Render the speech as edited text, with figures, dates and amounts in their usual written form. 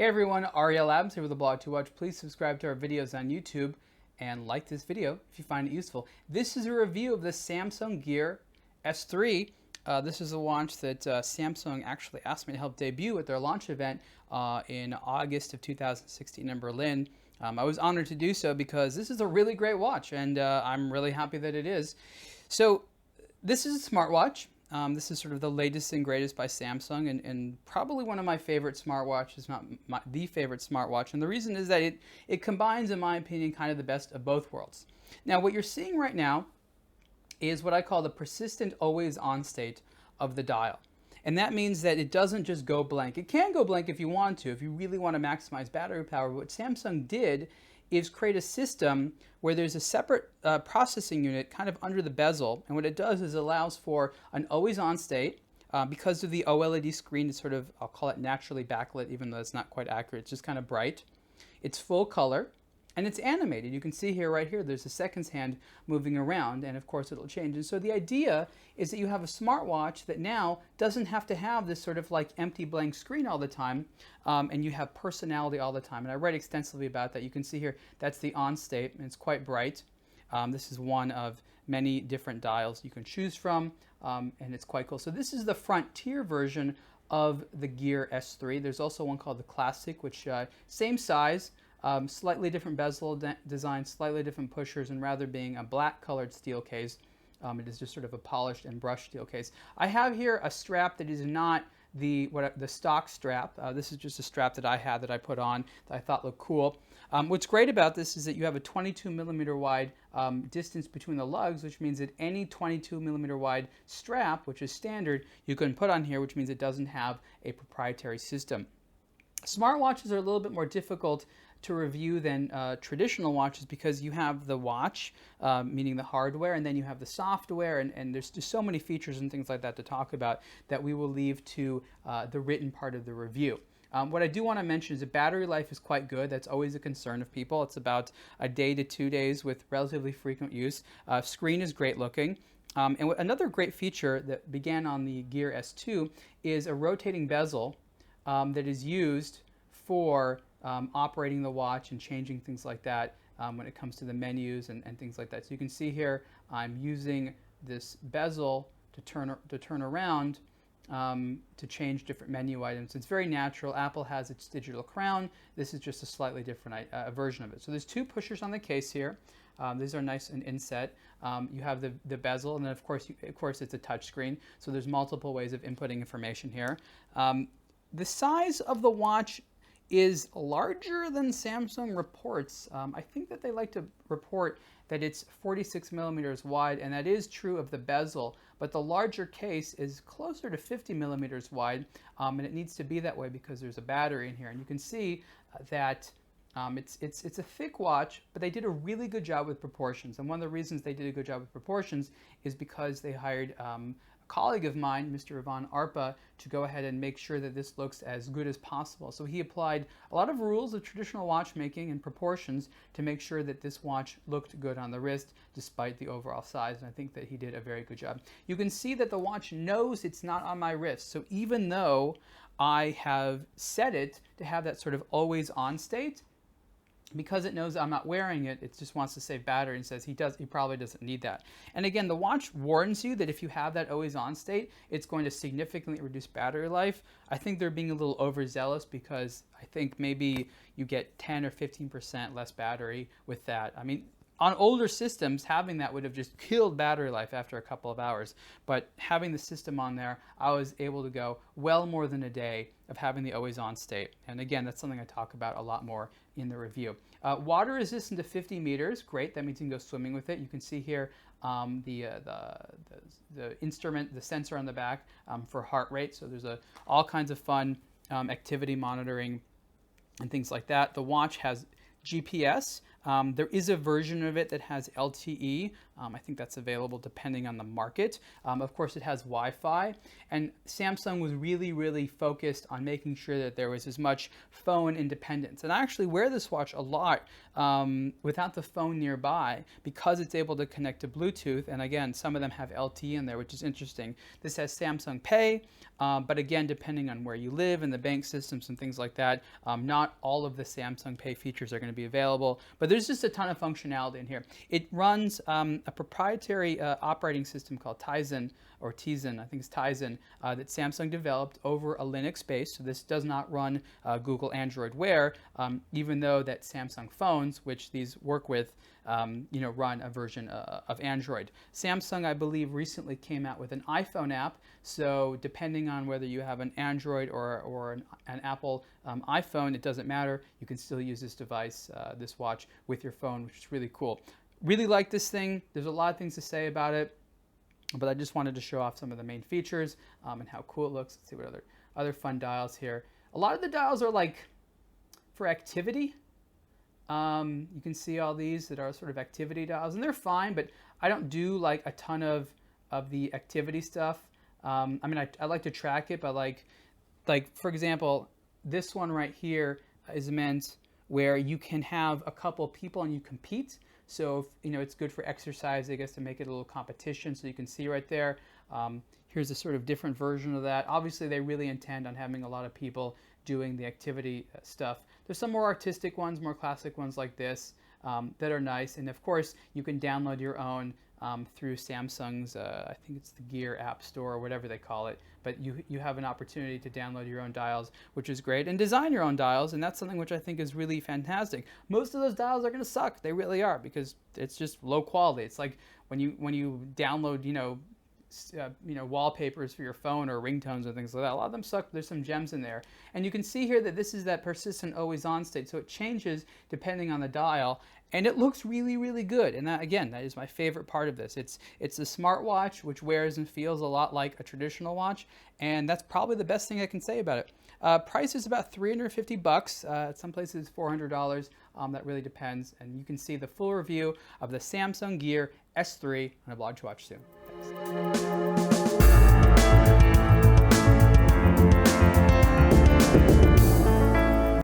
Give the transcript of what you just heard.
Hey everyone, Ariel Adams here with aBlogtoWatch. Please subscribe to our videos on YouTube and like this video if you find it useful. This is a review of the Samsung Gear S3. This is a watch that Samsung actually asked me to help debut at their launch event in August of 2016 in Berlin. I was honored to do so because this is a really great watch, and I'm really happy that it is. So this is a smartwatch. This is sort of the latest and greatest by Samsung, and probably one of my favorite smartwatches, not the favorite smartwatch. And the reason is that it combines, in my opinion, kind of the best of both worlds. Now, what you're seeing right now is what I call the persistent always-on state of the dial. And that means that it doesn't just go blank. It can go blank if you want to, if you really want to maximize battery power. But what Samsung did is create a system where there's a separate processing unit kind of under the bezel, and what it does is it allows for an always-on state. Because of the OLED screen, it's sort of, I'll call it naturally backlit, even though it's not quite accurate. It's just kind of bright. It's full color, and it's animated. You can see here, right here, there's a seconds hand moving around, and of course it'll change. And so the idea is that you have a smartwatch that now doesn't have to have this sort of like empty blank screen all the time, and you have personality all the time. And I read extensively about that. You can see here, that's the on state, and it's quite bright. This is one of many different dials you can choose from, and it's quite cool. So this is the frontier version of the Gear S3. There's also one called the Classic, which same size, slightly different bezel design, slightly different pushers, and rather being a black colored steel case, it is just sort of a polished and brushed steel case. I have here a strap that is not the stock strap. This is just a strap that I had that I put on that I thought looked cool. What's great about this is that you have a 22 millimeter wide distance between the lugs, which means that any 22 millimeter wide strap, which is standard, you can put on here, which means it doesn't have a proprietary system. Smartwatches are a little bit more difficult to review than traditional watches because you have the watch, meaning the hardware, and then you have the software, and there's just so many features and things like that to talk about that we will leave to the written part of the review. What I do want to mention is that battery life is quite good. That's always a concern of people. It's about a day to 2 days with relatively frequent use. Screen is great looking. And another great feature that began on the Gear S2 is a rotating bezel that is used for operating the watch and changing things like that when it comes to the menus and things like that. So you can see here I'm using this bezel to turn around to change different menu items. It's very natural. Apple has its digital crown. This is just a slightly different version of it. So there's two pushers on the case here. These are nice and inset. You have the bezel, and then of course it's a touch screen. So there's multiple ways of inputting information here. The size of the watch is larger than Samsung reports. I think that they like to report that it's 46 millimeters wide, and that is true of the bezel, but the larger case is closer to 50 millimeters wide, and it needs to be that way because there's a battery in here. And you can see that it's a thick watch, but they did a really good job with proportions. And one of the reasons they did a good job with proportions is because they hired colleague of mine, Mr. Ivan Arpa, to go ahead and make sure that this looks as good as possible. So he applied a lot of rules of traditional watchmaking and proportions to make sure that this watch looked good on the wrist despite the overall size, and I think that he did a very good job. You can see that the watch knows it's not on my wrist, so even though I have set it to have that sort of always on state, because it knows I'm not wearing it, it just wants to save battery and says he probably doesn't need that. And again, the watch warns you that if you have that always on state, it's going to significantly reduce battery life. I think they're being a little overzealous because I think maybe you get 10 or 15% less battery with that. I mean, on older systems, having that would have just killed battery life after a couple of hours. But having the system on there, I was able to go well more than a day of having the always-on state. And again, that's something I talk about a lot more in the review. Water resistant to 50 meters, great. That means you can go swimming with it. You can see here the instrument, the sensor on the back for heart rate. So there's all kinds of fun activity monitoring and things like that. The watch has GPS. There is a version of it that has LTE, I think that's available depending on the market. Of course, it has Wi-Fi, and Samsung was really, really focused on making sure that there was as much phone independence. And I actually wear this watch a lot without the phone nearby because it's able to connect to Bluetooth. And again, some of them have LTE in there, which is interesting. This has Samsung Pay, but again, depending on where you live and the bank systems and things like that, not all of the Samsung Pay features are going to be available, but there's just a ton of functionality in here. It runs a proprietary operating system called Tizen, or Tizen, I think it's Tizen, that Samsung developed over a Linux base. So this does not run Google Android Wear, even though that Samsung phones, which these work with, run a version of Android. Samsung, I believe, recently came out with an iPhone app. So depending on whether you have an Android or an Apple iPhone, it doesn't matter. You can still use this device, this watch, with your phone, which is really cool. Really like this thing. There's a lot of things to say about it, but I just wanted to show off some of the main features and how cool it looks. Let's see what other fun dials here. A lot of the dials are like for activity. You can see all these that are sort of activity dials, and they're fine, but I don't do like a ton of the activity stuff. I mean, I like to track it, but like for example, this one right here is meant where you can have a couple people and you compete. So, it's good for exercise, I guess, to make it a little competition. So you can see right there, here's a sort of different version of that. Obviously, they really intend on having a lot of people doing the activity stuff. There's some more artistic ones, more classic ones like this that are nice. And of course, you can download your own through Samsung's, I think it's the Gear App Store or whatever they call it. But you have an opportunity to download your own dials, which is great, and design your own dials, and that's something which I think is really fantastic. Most of those dials are going to suck. They really are, because it's just low quality. It's like when you download, wallpapers for your phone or ringtones and things like that. A lot of them suck. There's some gems in there. And you can see here that this is that persistent always on state. So it changes depending on the dial, and it looks really, really good. And that, again, that is my favorite part of this. It's a smartwatch, which wears and feels a lot like a traditional watch. And that's probably the best thing I can say about it. Price is about $350. At some places $400. That really depends. And you can see the full review of the Samsung Gear S3 on aBlogtoWatch soon. Thanks.